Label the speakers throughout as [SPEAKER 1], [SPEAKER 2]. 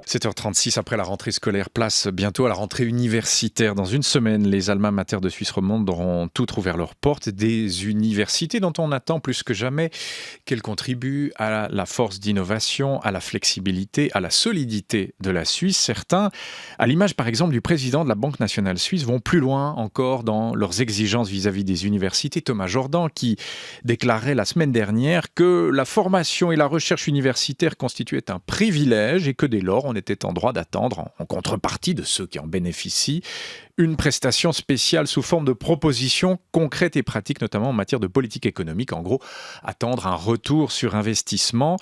[SPEAKER 1] 7h36 après la rentrée scolaire, place bientôt à la rentrée universitaire. Dans une semaine, les alma mater de Suisse romande auront toutes rouvert leurs portes. Des universités dont on attend plus que jamais qu'elles contribuent à la force d'innovation, à la flexibilité, à la solidité de la Suisse. Certains, à l'image par exemple du président de la Banque nationale suisse, vont plus loin encore dans leurs exigences vis-à-vis des universités. Thomas Jordan qui déclarait la semaine dernière que la formation et la recherche universitaire constituaient un privilège et que dès lors on était en droit d'attendre, en contrepartie de ceux qui en bénéficient, une prestation spéciale sous forme de propositions concrètes et pratiques, notamment en matière de politique économique. En gros, attendre un retour sur investissement.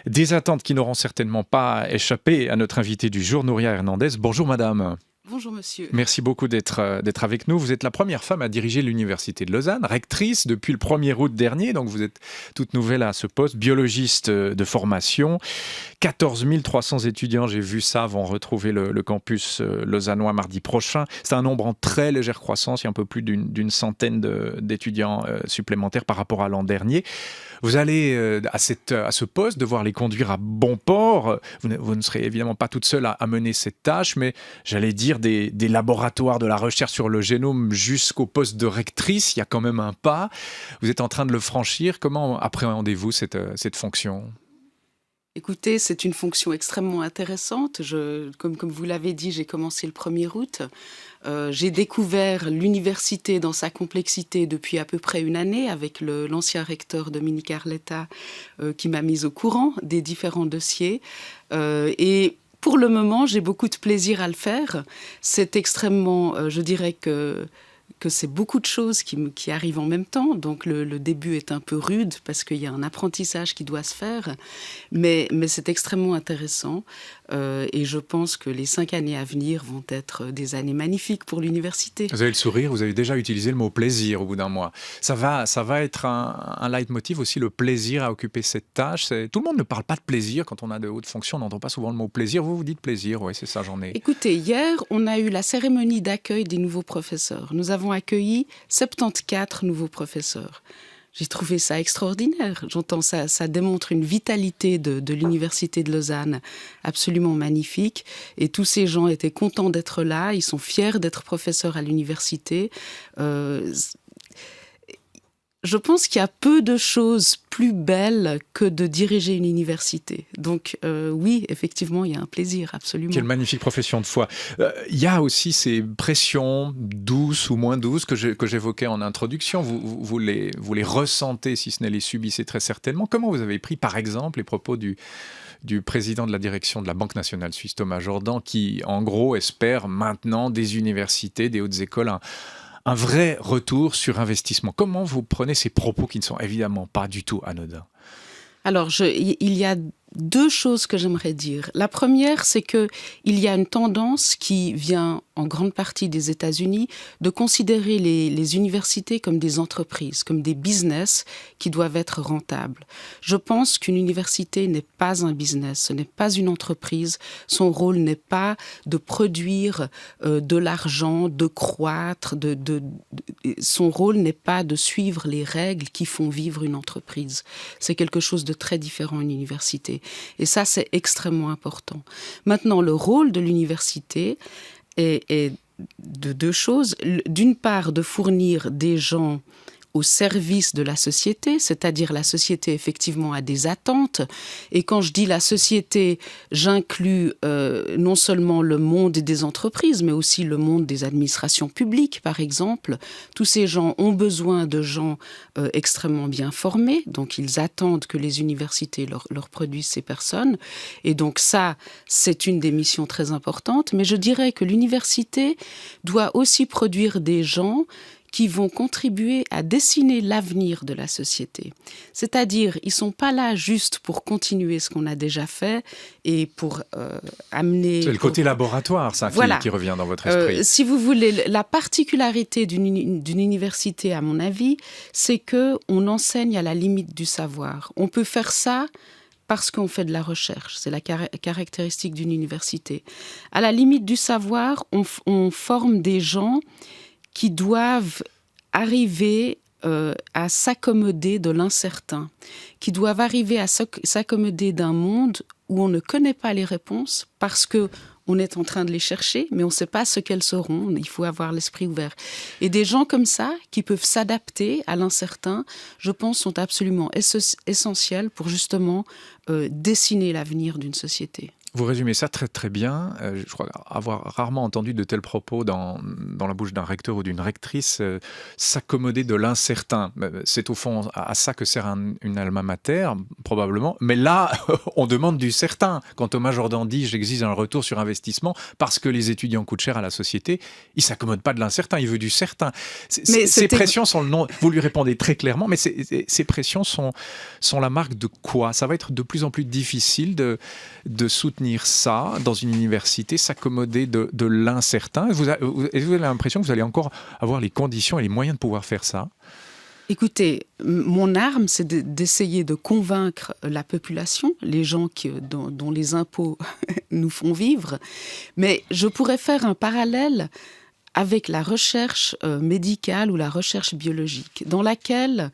[SPEAKER 1] Des attentes qui n'auront certainement pas échappé à notre invité du jour, Nouria Hernandez. Bonjour madame.
[SPEAKER 2] Bonjour monsieur.
[SPEAKER 1] Merci beaucoup d'être avec nous. Vous êtes la première femme à diriger l'Université de Lausanne, rectrice depuis le 1er août dernier, donc vous êtes toute nouvelle à ce poste, biologiste de formation. 14 300 étudiants, j'ai vu ça, vont retrouver le campus lausannois mardi prochain. C'est un nombre en très légère croissance, il y a un peu plus d'une centaine d'étudiants supplémentaires par rapport à l'an dernier. Vous allez à ce poste devoir les conduire à bon port. Vous ne serez évidemment pas toute seule à mener cette tâche, mais j'allais dire des laboratoires de la recherche sur le génome jusqu'au poste de rectrice, il y a quand même un pas. Vous êtes en train de le franchir. Comment appréhendez-vous cette fonction ?
[SPEAKER 2] Écoutez, c'est une fonction extrêmement intéressante. Comme vous l'avez dit, j'ai commencé le 1er août. J'ai découvert l'université dans sa complexité depuis à peu près une année avec l'ancien recteur Dominique Arletta qui m'a mise au courant des différents dossiers. Et pour le moment, j'ai beaucoup de plaisir à le faire. C'est extrêmement, je dirais que c'est beaucoup de choses qui arrivent en même temps. Donc le début est un peu rude parce qu'il y a un apprentissage qui doit se faire. Mais c'est extrêmement intéressant. Et je pense que les 5 années à venir vont être des années magnifiques pour l'université.
[SPEAKER 1] Vous avez le sourire, vous avez déjà utilisé le mot plaisir au bout d'un mois. Ça va être un leitmotiv aussi, le plaisir à occuper cette tâche. Tout le monde ne parle pas de plaisir quand on a de hautes fonctions, on n'entend pas souvent le mot plaisir. Vous dites plaisir, oui, c'est ça, j'en ai.
[SPEAKER 2] Écoutez, hier, on a eu la cérémonie d'accueil des nouveaux professeurs. Nous avons accueilli 74 nouveaux professeurs. J'ai trouvé ça extraordinaire. J'entends ça, ça démontre une vitalité de l'Université de Lausanne absolument magnifique. Et tous ces gens étaient contents d'être là. Ils sont fiers d'être professeurs à l'université. Je pense qu'il y a peu de choses plus belles que de diriger une université. Donc oui, effectivement, il y a un plaisir, absolument.
[SPEAKER 1] Quelle magnifique profession de foi. Il y a aussi ces pressions douces ou moins douces que j'évoquais en introduction. Vous les ressentez, si ce n'est les subissez très certainement. Comment vous avez pris, par exemple, les propos du président de la direction de la Banque nationale suisse, Thomas Jordan, qui, en gros, espère maintenant des universités, des hautes écoles, un vrai retour sur investissement. Comment vous prenez ces propos qui ne sont évidemment pas du tout anodins ?
[SPEAKER 2] Alors, il y a 2 choses que j'aimerais dire. La première, c'est qu'il y a une tendance qui vient en grande partie des États-Unis de considérer les universités comme des entreprises, comme des business qui doivent être rentables. Je pense qu'une université n'est pas un business, ce n'est pas une entreprise. Son rôle n'est pas de produire de l'argent, de croître. Son rôle n'est pas de suivre les règles qui font vivre une entreprise. C'est quelque chose de très différent, une université. Et ça, c'est extrêmement important. Maintenant, le rôle de l'université est de 2 choses. D'une part, de fournir des gens au service de la société, c'est-à-dire la société effectivement a des attentes. Et quand je dis la société, j'inclus non seulement le monde des entreprises, mais aussi le monde des administrations publiques, par exemple. Tous ces gens ont besoin de gens extrêmement bien formés, donc ils attendent que les universités leur produisent ces personnes. Et donc ça, c'est une des missions très importantes. Mais je dirais que l'université doit aussi produire des gens qui vont contribuer à dessiner l'avenir de la société. C'est-à-dire, ils ne sont pas là juste pour continuer ce qu'on a déjà fait et pour amener...
[SPEAKER 1] C'est le côté laboratoire, ça, voilà, qui revient dans votre esprit.
[SPEAKER 2] Si vous voulez, la particularité d'une université, à mon avis, c'est qu'on enseigne à la limite du savoir. On peut faire ça parce qu'on fait de la recherche. C'est la caractéristique d'une université. À la limite du savoir, on forme des gens qui doivent arriver à s'accommoder de l'incertain, qui doivent arriver à s'accommoder d'un monde où on ne connaît pas les réponses parce que on est en train de les chercher, mais on ne sait pas ce qu'elles seront. Il faut avoir l'esprit ouvert. Et des gens comme ça, qui peuvent s'adapter à l'incertain, je pense, sont absolument essentiels pour justement dessiner l'avenir d'une société.
[SPEAKER 1] Vous résumez ça très très bien. Je crois avoir rarement entendu de tels propos dans la bouche d'un recteur ou d'une rectrice. S'accommoder de l'incertain. C'est au fond à ça que sert une alma mater, probablement. Mais là, on demande du certain. Quand Thomas Jordan dit « j'exige un retour sur investissement parce que les étudiants coûtent cher à la société », il ne s'accommode pas de l'incertain, il veut du certain. Ces pressions sont le nom. Vous lui répondez très clairement, mais ces pressions sont la marque de quoi? Ça va être de plus en plus difficile de soutenir ça dans une université, s'accommoder de l'incertain. Vous avez l'impression que vous allez encore avoir les conditions et les moyens de pouvoir faire ça?
[SPEAKER 2] Écoutez, mon arme, c'est d'essayer de convaincre la population, les gens dont les impôts nous font vivre. Mais je pourrais faire un parallèle avec la recherche médicale ou la recherche biologique, dans laquelle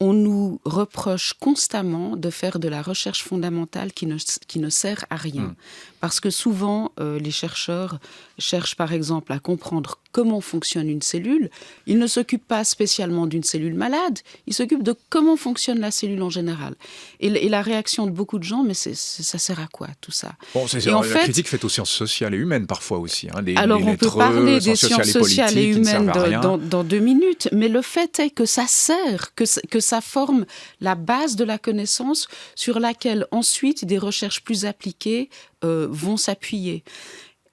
[SPEAKER 2] on nous reproche constamment de faire de la recherche fondamentale qui ne sert à rien. Parce que souvent, les chercheurs cherchent par exemple à comprendre comment fonctionne une cellule. Ils ne s'occupent pas spécialement d'une cellule malade, ils s'occupent de comment fonctionne la cellule en général. Et la réaction de beaucoup de gens, mais ça sert à quoi tout ça?
[SPEAKER 1] Bon, la critique faite aux sciences sociales et humaines parfois aussi.
[SPEAKER 2] Alors on peut parler des sciences sociales et humaines dans 2 minutes, mais le fait est que ça sert, que ça forme la base de la connaissance sur laquelle ensuite des recherches plus appliquées vont s'appuyer.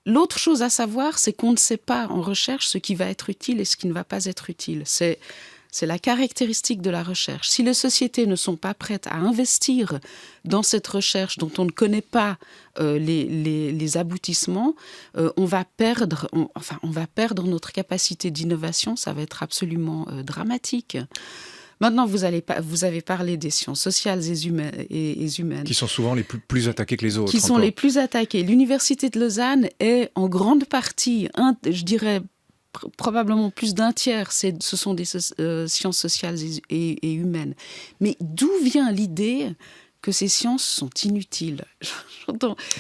[SPEAKER 2] L'autre chose à savoir, c'est qu'on ne sait pas en recherche ce qui va être utile et ce qui ne va pas être utile. C'est la caractéristique de la recherche. Si les sociétés ne sont pas prêtes à investir dans cette recherche dont on ne connaît pas les aboutissements, on va perdre notre capacité d'innovation. Ça va être absolument dramatique. Maintenant, vous avez parlé des sciences sociales et humaines.
[SPEAKER 1] Qui sont souvent les plus attaquées que les autres.
[SPEAKER 2] Qui sont les plus attaquées. L'Université de Lausanne est en grande partie, je dirais probablement plus d'un tiers, ce sont des sciences sociales et humaines. Mais d'où vient l'idée que ces sciences sont inutiles?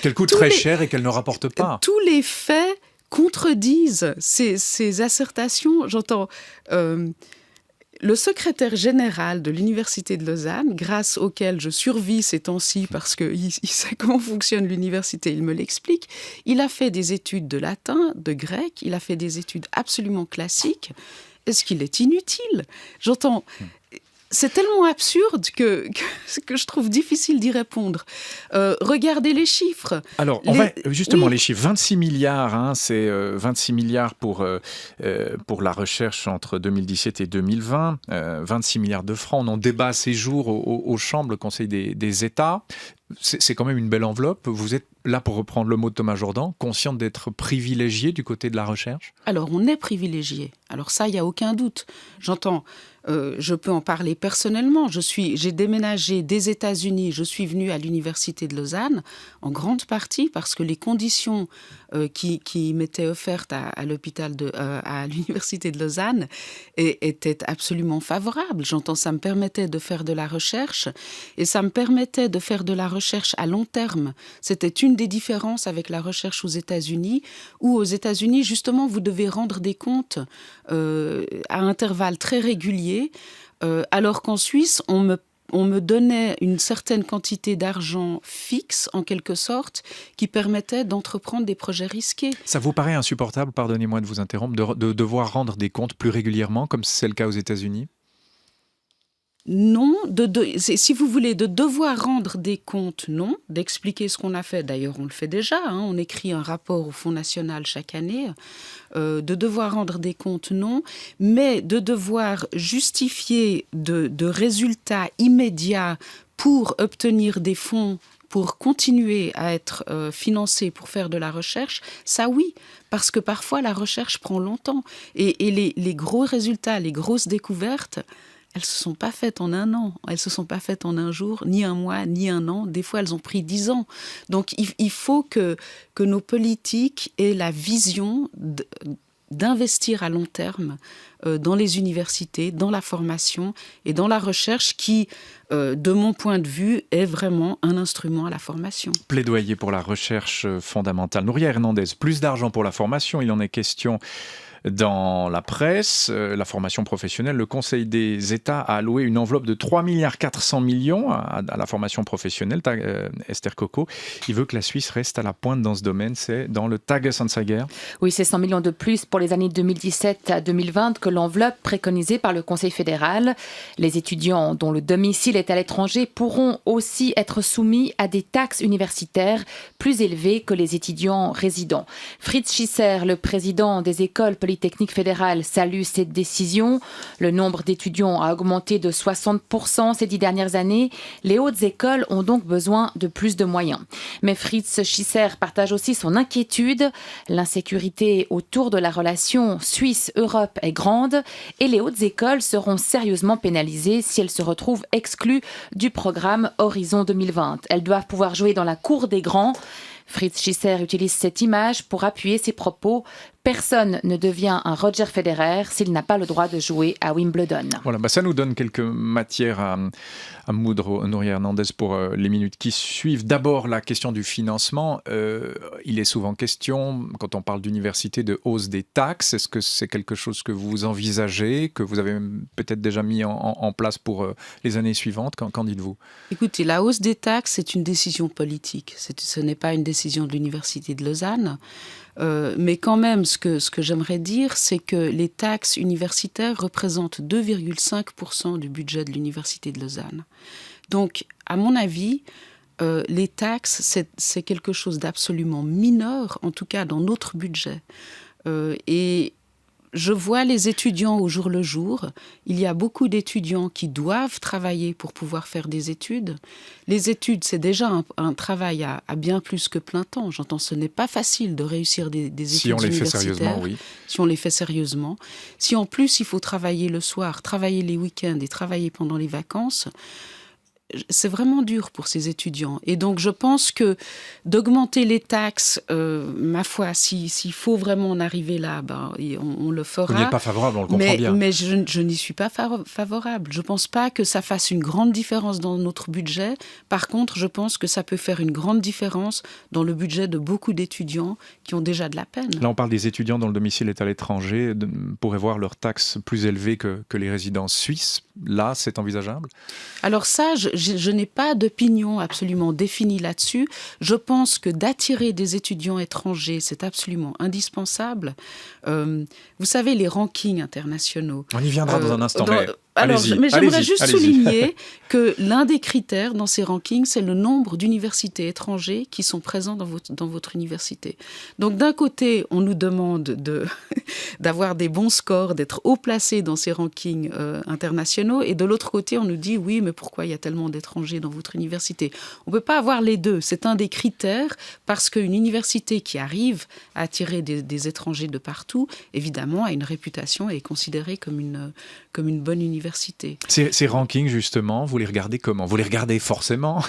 [SPEAKER 1] Qu'elles coûtent très cher et qu'elles ne rapportent pas.
[SPEAKER 2] Tous les faits contredisent ces assertions. Le secrétaire général de l'Université de Lausanne, grâce auquel je survis ces temps-ci parce qu'il sait comment fonctionne l'université, il me l'explique, il a fait des études de latin, de grec, il a fait des études absolument classiques. Est-ce qu'il est inutile? C'est tellement absurde que je trouve difficile d'y répondre. Regardez les chiffres.
[SPEAKER 1] Alors, les chiffres. 26 milliards, c'est 26 milliards pour la recherche entre 2017 et 2020. 26 milliards de francs. On en débat ces jours aux chambres, le Conseil des États. C'est quand même une belle enveloppe. Vous êtes là, pour reprendre le mot de Thomas Jordan, consciente d'être privilégié du côté de la recherche?
[SPEAKER 2] Alors, on est privilégié. Alors ça, il n'y a aucun doute. Je peux en parler personnellement. J'ai déménagé des États-Unis. Je suis venue à l'Université de Lausanne, en grande partie parce que les conditions qui m'étaient offertes à l'Université de Lausanne étaient absolument favorables. Ça me permettait de faire de la recherche et ça me permettait de faire de la recherche à long terme. C'était une des différences avec la recherche aux États-Unis, où aux États-Unis, justement, vous devez rendre des comptes à intervalles très réguliers, alors qu'en Suisse, on me donnait une certaine quantité d'argent fixe, en quelque sorte, qui permettait d'entreprendre des projets risqués.
[SPEAKER 1] Ça vous paraît insupportable, pardonnez-moi de vous interrompre, de devoir rendre des comptes plus régulièrement, comme c'est le cas aux États-Unis?
[SPEAKER 2] Non, si vous voulez, de devoir rendre des comptes, non. D'expliquer ce qu'on a fait, d'ailleurs on le fait déjà, on écrit un rapport au Fonds national chaque année. De devoir rendre des comptes, non. Mais de devoir justifier de résultats immédiats pour obtenir des fonds, pour continuer à être financé pour faire de la recherche, ça oui, parce que parfois la recherche prend longtemps. Et les gros résultats, les grosses découvertes, elles ne se sont pas faites en un an, elles ne se sont pas faites en un jour, ni un mois, ni un an. Des fois, elles ont pris 10 ans. Donc, il faut que nos politiques aient la vision d'investir à long terme dans les universités, dans la formation et dans la recherche qui, de mon point de vue, est vraiment un instrument à la formation.
[SPEAKER 1] Plaidoyer pour la recherche fondamentale. Nouria Hernandez, plus d'argent pour la formation, il en est question dans la presse, la formation professionnelle. Le Conseil des États a alloué une enveloppe de 3,4 milliards à la formation professionnelle. Esther Coco, il veut que la Suisse reste à la pointe dans ce domaine. C'est dans le Tagesanzeiger.
[SPEAKER 3] Oui, c'est 100 millions de plus pour les années 2017 à 2020 que l'enveloppe préconisée par le Conseil fédéral. Les étudiants dont le domicile est à l'étranger pourront aussi être soumis à des taxes universitaires plus élevées que les étudiants résidents. Fritz Schisser, le président des écoles polytechniques fédérales, salue cette décision. Le nombre d'étudiants a augmenté de 60% ces 10 dernières années. Les hautes écoles ont donc besoin de plus de moyens. Mais Fritz Schisser partage aussi son inquiétude. L'insécurité autour de la relation Suisse-Europe est grande et les hautes écoles seront sérieusement pénalisées si elles se retrouvent exclues du programme Horizon 2020. Elles doivent pouvoir jouer dans la cour des grands. Fritz Schisser utilise cette image pour appuyer ses propos. Personne ne devient un Roger Federer s'il n'a pas le droit de jouer à Wimbledon.
[SPEAKER 1] Voilà, ça nous donne quelques matières à moudre, Nouria Hernandez, pour les minutes qui suivent. D'abord, la question du financement. Il est souvent question, quand on parle d'université, de hausse des taxes. Est-ce que c'est quelque chose que vous envisagez, que vous avez peut-être déjà mis en place pour les années suivantes? Qu'en dites-vous?
[SPEAKER 2] Écoutez, la hausse des taxes, c'est une décision politique. Ce n'est pas une décision de l'Université de Lausanne. Mais quand même, ce que j'aimerais dire, c'est que les taxes universitaires représentent 2,5% du budget de l'Université de Lausanne. Donc, à mon avis, les taxes, c'est quelque chose d'absolument mineur, en tout cas dans notre budget. Et je vois les étudiants au jour le jour. Il y a beaucoup d'étudiants qui doivent travailler pour pouvoir faire des études. Les études, c'est déjà un travail à bien plus que plein temps. J'entends, ce n'est pas facile de réussir des études
[SPEAKER 1] si on les fait
[SPEAKER 2] universitaires.
[SPEAKER 1] Sérieusement, oui.
[SPEAKER 2] Si on les fait sérieusement. Si en plus, il faut travailler le soir, travailler les week-ends et travailler pendant les vacances, c'est vraiment dur pour ces étudiants. Et donc, je pense que d'augmenter les taxes, ma foi, s'il faut vraiment en arriver là, on le fera.
[SPEAKER 1] Vous n'y êtes pas favorable, on le comprend bien.
[SPEAKER 2] Mais je n'y suis pas favorable. Je ne pense pas que ça fasse une grande différence dans notre budget. Par contre, je pense que ça peut faire une grande différence dans le budget de beaucoup d'étudiants qui ont déjà de la peine.
[SPEAKER 1] Là, on parle des étudiants dont le domicile est à l'étranger, pourraient voir leurs taxes plus élevées que les résidents suisses. Là, c'est envisageable?
[SPEAKER 2] Alors ça, je n'ai pas d'opinion absolument définie là-dessus. Je pense que d'attirer des étudiants étrangers, c'est absolument indispensable. Vous savez, les rankings internationaux.
[SPEAKER 1] On y viendra dans un instant,
[SPEAKER 2] Alors, mais j'aimerais juste
[SPEAKER 1] allez-y.
[SPEAKER 2] souligner que l'un des critères dans ces rankings, c'est le nombre d'universités étrangères qui sont présentes dans votre université. Donc, d'un côté, on nous demande d'avoir des bons scores, d'être haut placés dans ces rankings internationaux, et de l'autre côté, on nous dit, oui, mais pourquoi il y a tellement d'étrangers dans votre université? On ne peut pas avoir les deux. C'est un des critères, parce qu'une université qui arrive à attirer des étrangers de partout, évidemment, a une réputation et est considérée comme une bonne université.
[SPEAKER 1] Ces rankings, justement, vous les regardez comment? Vous les regardez forcément?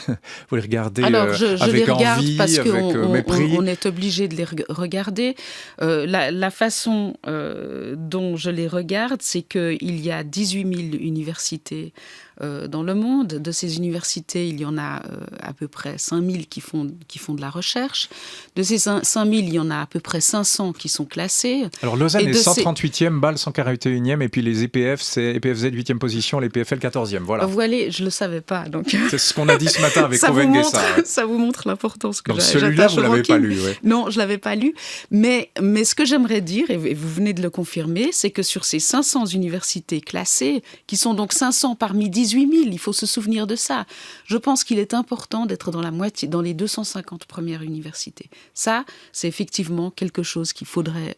[SPEAKER 1] Vous les regardez
[SPEAKER 2] je
[SPEAKER 1] avec
[SPEAKER 2] les regarde
[SPEAKER 1] envie,
[SPEAKER 2] parce
[SPEAKER 1] avec mépris?
[SPEAKER 2] on est obligé de les regarder. La façon dont je les regarde, c'est qu'il y a 18 000 universités dans le monde. De ces universités, il y en a à peu près 5 000 qui font de la recherche. De ces 5 000, il y en a à peu près 500 qui sont classés.
[SPEAKER 1] Alors Lausanne est 138e, Bâle 141e, et puis les EPF, c'est EPFZ 8e position, les PFL 14e. Voilà.
[SPEAKER 2] Vous voyez, je ne le savais pas. Donc...
[SPEAKER 1] C'est ce qu'on a dit ce matin avec Owen Guessa.
[SPEAKER 2] Ça vous montre l'importance que j'attache au
[SPEAKER 1] celui-là, vous ne l'avez
[SPEAKER 2] ranking.
[SPEAKER 1] pas lu. Ouais.
[SPEAKER 2] Non, je ne l'avais pas lu. Mais ce que j'aimerais dire, et vous venez de le confirmer, c'est que sur ces 500 universités classées, qui sont donc 500 parmi 18 000, il faut se souvenir de ça. Je pense qu'il est important d'être dans la moitié, dans les 250 premières universités. Ça, c'est effectivement quelque chose qu'il faudrait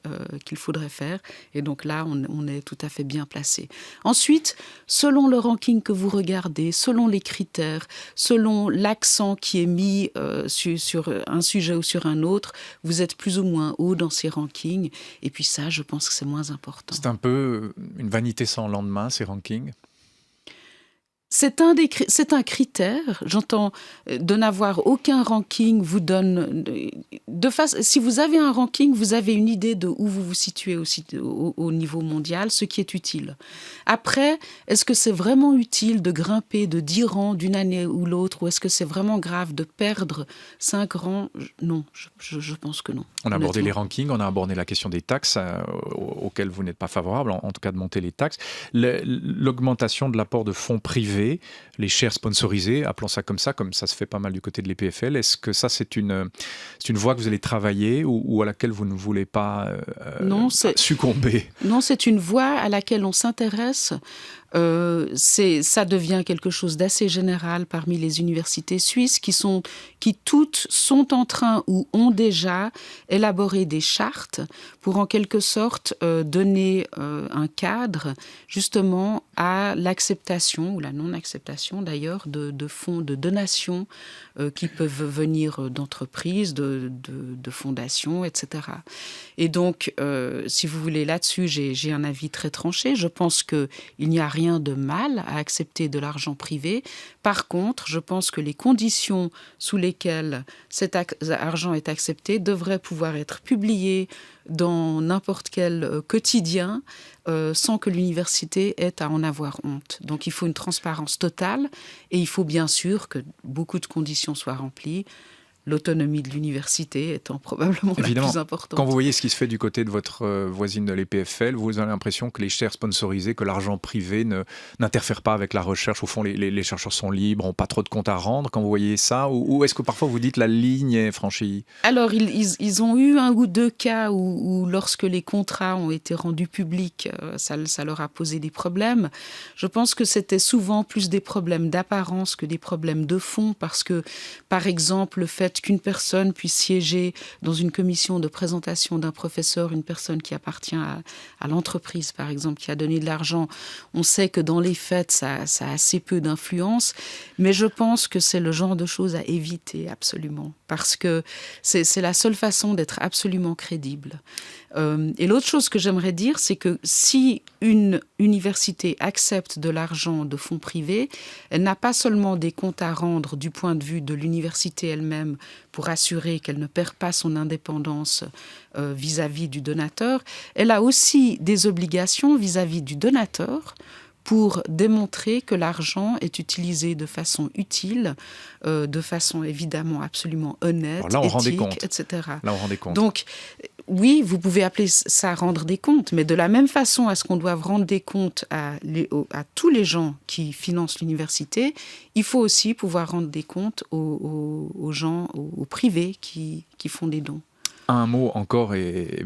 [SPEAKER 2] faire. Et donc là, on est tout à fait bien placé. Ensuite, selon le ranking que vous regardez, selon les critères, selon l'accent qui est mis sur un sujet ou sur un autre, vous êtes plus ou moins haut dans ces rankings. Et puis ça, je pense que c'est moins important.
[SPEAKER 1] C'est un peu une vanité sans lendemain, ces rankings?
[SPEAKER 2] C'est un critère. J'entends de n'avoir aucun ranking vous donne si vous avez un ranking, vous avez une idée de où vous vous situez au niveau mondial, ce qui est utile. Après, est-ce que c'est vraiment utile de grimper de 10 rangs d'une année ou l'autre, ou est-ce que c'est vraiment grave de perdre 5 rangs? Non, je pense que non.
[SPEAKER 1] On a abordé les rankings, on a abordé la question des taxes auxquelles vous n'êtes pas favorable, en tout cas de monter les taxes. L'augmentation de l'apport de fonds privés, les shares sponsorisés, appelons ça comme ça se fait pas mal du côté de l'EPFL. Est-ce que ça, c'est une voie que vous allez travailler ou à laquelle vous ne voulez pas succomber?
[SPEAKER 2] Non, c'est une voie à laquelle on s'intéresse. Ça devient quelque chose d'assez général parmi les universités suisses qui toutes sont en train ou ont déjà élaboré des chartes pour en quelque sorte donner un cadre justement à l'acceptation ou la non-acceptation d'ailleurs de fonds de donation qui peuvent venir d'entreprises, de fondations, etc. Et donc, si vous voulez, là-dessus, j'ai un avis très tranché. Je pense qu'il n'y a rien de mal à accepter de l'argent privé. Par contre, je pense que les conditions sous lesquelles cet argent est accepté devraient pouvoir être publiées dans n'importe quel quotidien sans que l'université ait à en avoir honte. Donc il faut une transparence totale et il faut bien sûr que beaucoup de conditions soient remplies. L'autonomie de l'université étant probablement
[SPEAKER 1] évidemment,
[SPEAKER 2] la plus importante.
[SPEAKER 1] Quand vous voyez ce qui se fait du côté de votre voisine de l'EPFL, vous avez l'impression que les shares sponsorisés, que l'argent privé n'interfère pas avec la recherche. Au fond, les chercheurs sont libres, n'ont pas trop de comptes à rendre. Quand vous voyez ça, ou est-ce que parfois vous dites la ligne est franchie?
[SPEAKER 2] Alors, ils ont eu un ou deux cas où lorsque les contrats ont été rendus publics, ça leur a posé des problèmes. Je pense que c'était souvent plus des problèmes d'apparence que des problèmes de fond, parce que, par exemple, le fait qu'une personne puisse siéger dans une commission de présentation d'un professeur, une personne qui appartient à l'entreprise, par exemple, qui a donné de l'argent, on sait que dans les faits, ça a assez peu d'influence, mais je pense que c'est le genre de choses à éviter absolument, parce que c'est la seule façon d'être absolument crédible. Et l'autre chose que j'aimerais dire, c'est que si une université accepte de l'argent de fonds privés, elle n'a pas seulement des comptes à rendre du point de vue de l'université elle-même pour assurer qu'elle ne perd pas son indépendance vis-à-vis du donateur, elle a aussi des obligations vis-à-vis du donateur pour démontrer que l'argent est utilisé de façon utile, de façon évidemment absolument honnête,
[SPEAKER 1] là,
[SPEAKER 2] éthique, etc.
[SPEAKER 1] Là, on rend des comptes.
[SPEAKER 2] Donc, oui, vous pouvez appeler ça rendre des comptes, mais de la même façon à ce qu'on doit rendre des comptes à tous les gens qui financent l'université, il faut aussi pouvoir rendre des comptes aux gens, aux privés qui font des dons.
[SPEAKER 1] Un mot encore, et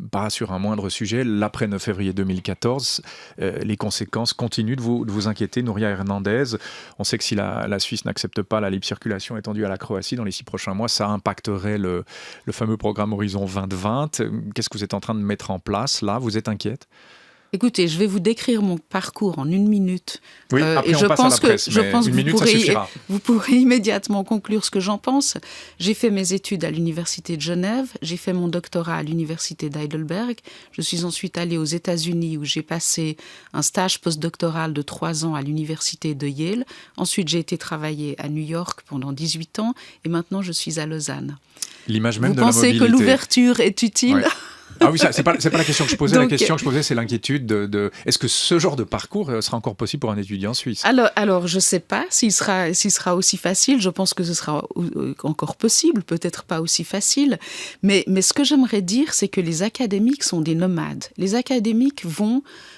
[SPEAKER 1] pas sur un moindre sujet, l'après 9 février 2014, les conséquences continuent de vous inquiéter. Nouria Hernandez, on sait que si la Suisse n'accepte pas la libre circulation étendue à la Croatie dans les 6 prochains mois, ça impacterait le fameux programme Horizon 2020. Qu'est-ce que vous êtes en train de mettre en place là? Vous êtes inquiète?
[SPEAKER 2] Écoutez, je vais vous décrire mon parcours en 1 minute.
[SPEAKER 1] Oui, après et on passe à la presse, mais une minute, ça suffira.
[SPEAKER 2] Vous pourrez immédiatement conclure ce que j'en pense. J'ai fait mes études à l'Université de Genève, j'ai fait mon doctorat à l'Université d'Heidelberg. Je suis ensuite allée aux États-Unis où j'ai passé un stage postdoctoral de 3 ans à l'Université de Yale. Ensuite, j'ai été travailler à New York pendant 18 ans et maintenant je suis à Lausanne.
[SPEAKER 1] L'image même
[SPEAKER 2] vous
[SPEAKER 1] de la mobilité.
[SPEAKER 2] Vous pensez que l'ouverture est utile?
[SPEAKER 1] Ouais. Ah oui, c'est pas la question que je posais. Donc, la question que je posais, c'est l'inquiétude de est-ce que ce genre de parcours sera encore possible pour un étudiant suisse?
[SPEAKER 2] Alors, je ne sais pas s'il sera aussi facile. Je pense que ce sera encore possible, peut-être pas aussi facile. Mais ce que j'aimerais dire, c'est que les académiques sont des nomades. Les académiques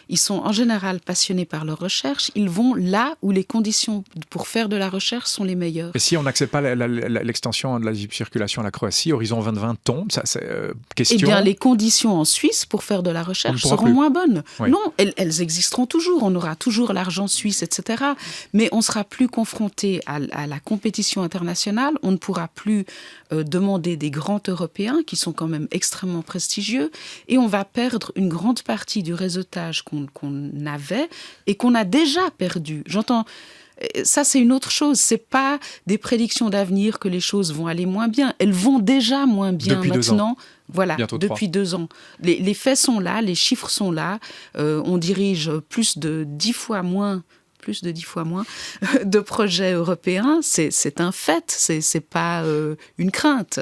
[SPEAKER 2] ils sont en général passionnés par leur recherche. Ils vont là où les conditions pour faire de la recherche sont les meilleures.
[SPEAKER 1] Et si on n'accepte pas l'extension de la libre circulation à la Croatie, Horizon 2020 tombe, ça, c'est question...
[SPEAKER 2] Eh bien, les conditions en Suisse pour faire de la recherche seront moins bonnes. Oui. Non, elles existeront toujours. On aura toujours l'argent suisse, etc. Mais on sera plus confronté à la compétition internationale. On ne pourra plus demander des grands Européens qui sont quand même extrêmement prestigieux. Et on va perdre une grande partie du réseautage qu'on avait et qu'on a déjà perdu. J'entends... Ça, c'est une autre chose. C'est pas des prédictions d'avenir que les choses vont aller moins bien. Elles vont déjà moins bien
[SPEAKER 1] depuis
[SPEAKER 2] maintenant.
[SPEAKER 1] 2 ans.
[SPEAKER 2] Voilà,
[SPEAKER 1] bientôt
[SPEAKER 2] depuis 2 ans. Les faits sont là, les chiffres sont là. On dirige plus de 10 fois moins plus, de 10 fois moins de projets européens. C'est un fait, c'est pas une crainte.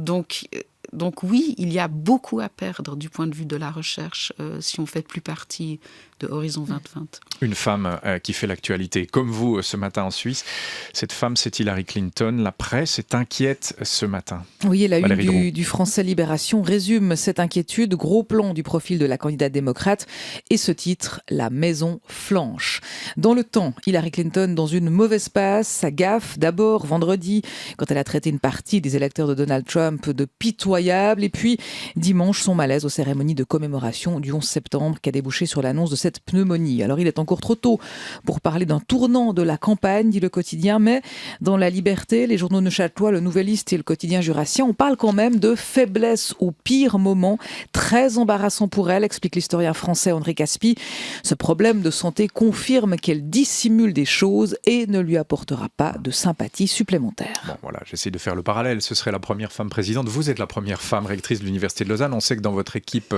[SPEAKER 2] Donc oui, il y a beaucoup à perdre du point de vue de la recherche si on ne fait plus partie de Horizon 2020.
[SPEAKER 1] Une femme qui fait l'actualité, comme vous ce matin en Suisse. Cette femme, c'est Hillary Clinton. La presse est inquiète ce matin.
[SPEAKER 4] Oui, et la une du Français Libération résume cette inquiétude. Gros plan du profil de la candidate démocrate. Et ce titre, la maison flanche. Dans le temps, Hillary Clinton dans une mauvaise passe. Sa gaffe, d'abord vendredi, quand elle a traité une partie des électeurs de Donald Trump de pitoyable. Et puis, dimanche, son malaise aux cérémonies de commémoration du 11 septembre qui a débouché sur l'annonce de cette pneumonie. Alors, il est encore trop tôt pour parler d'un tournant de la campagne, dit le quotidien, mais dans La Liberté, les journaux neuchâtelois, le Nouvelliste et le quotidien jurassien, on parle quand même de faiblesse au pire moment, très embarrassant pour elle, explique l'historien français André Caspi. Ce problème de santé confirme qu'elle dissimule des choses et ne lui apportera pas de sympathie supplémentaire.
[SPEAKER 1] Bon, voilà, j'essaie de faire le parallèle. Ce serait la première femme présidente. Vous êtes la première femme rectrice de l'Université de Lausanne. On sait que dans votre équipe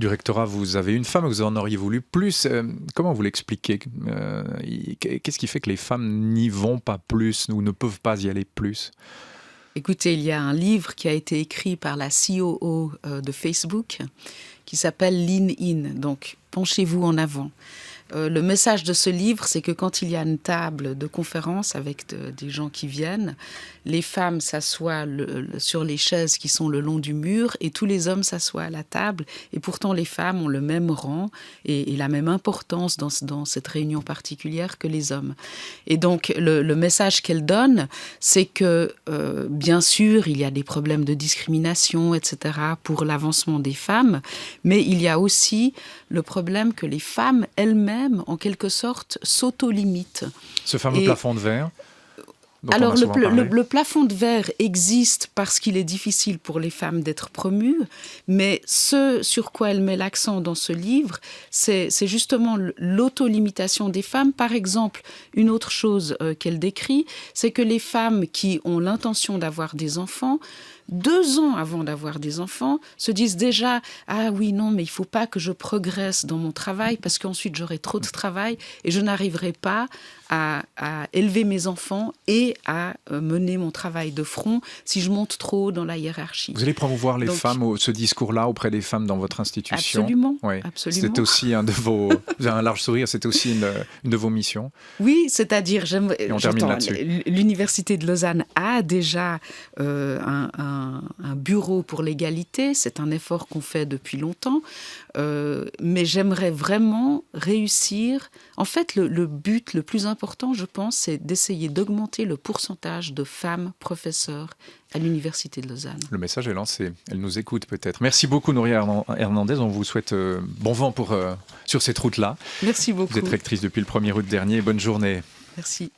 [SPEAKER 1] du rectorat, vous avez une femme, vous en auriez voulu plus. Comment vous l'expliquez ? Qu'est-ce qui fait que les femmes n'y vont pas plus ou ne peuvent pas y aller plus ?
[SPEAKER 2] Écoutez, il y a un livre qui a été écrit par la COO de Facebook qui s'appelle Lean In, donc penchez-vous en avant. Le message de ce livre, c'est que quand il y a une table de conférence avec des gens qui viennent, les femmes s'assoient sur les chaises qui sont le long du mur et tous les hommes s'assoient à la table. Et pourtant, les femmes ont le même rang et la même importance dans cette réunion particulière que les hommes. Et donc, le message qu'elle donne, c'est que, bien sûr, il y a des problèmes de discrimination, etc., pour l'avancement des femmes, mais il y a aussi le problème que les femmes elles-mêmes, en quelque sorte, s'auto-limitent.
[SPEAKER 1] Ce fameux plafond de verre.
[SPEAKER 2] Alors, le plafond de verre existe parce qu'il est difficile pour les femmes d'être promues, mais ce sur quoi elle met l'accent dans ce livre, c'est justement l'auto-limitation des femmes. Par exemple, une autre chose qu'elle décrit, c'est que les femmes qui ont l'intention d'avoir des enfants, 2 ans avant d'avoir des enfants, se disent déjà « Ah oui, non, mais il ne faut pas que je progresse dans mon travail parce qu'ensuite j'aurai trop de travail et je n'arriverai pas à élever mes enfants et à mener mon travail de front si je monte trop haut dans la hiérarchie. » Vous
[SPEAKER 1] allez promouvoir les femmes, ce discours-là auprès des femmes dans votre institution ?
[SPEAKER 2] Absolument,
[SPEAKER 1] oui.
[SPEAKER 2] Absolument.
[SPEAKER 1] C'était aussi un de vos... Vous avez un large sourire, c'était aussi une de vos missions.
[SPEAKER 2] Oui, c'est-à-dire,
[SPEAKER 1] on termine là-dessus.
[SPEAKER 2] L'Université de Lausanne a déjà un bureau pour l'égalité, c'est un effort qu'on fait depuis longtemps, mais j'aimerais vraiment réussir. En fait, le but le plus important, je pense, c'est d'essayer d'augmenter le pourcentage de femmes professeurs à l'Université de Lausanne.
[SPEAKER 1] Le message est lancé, elle nous écoute peut-être. Merci beaucoup Nouria Hernandez, on vous souhaite bon vent sur cette route-là.
[SPEAKER 2] Merci beaucoup.
[SPEAKER 1] Vous êtes rectrice depuis le 1er août dernier, bonne journée.
[SPEAKER 2] Merci.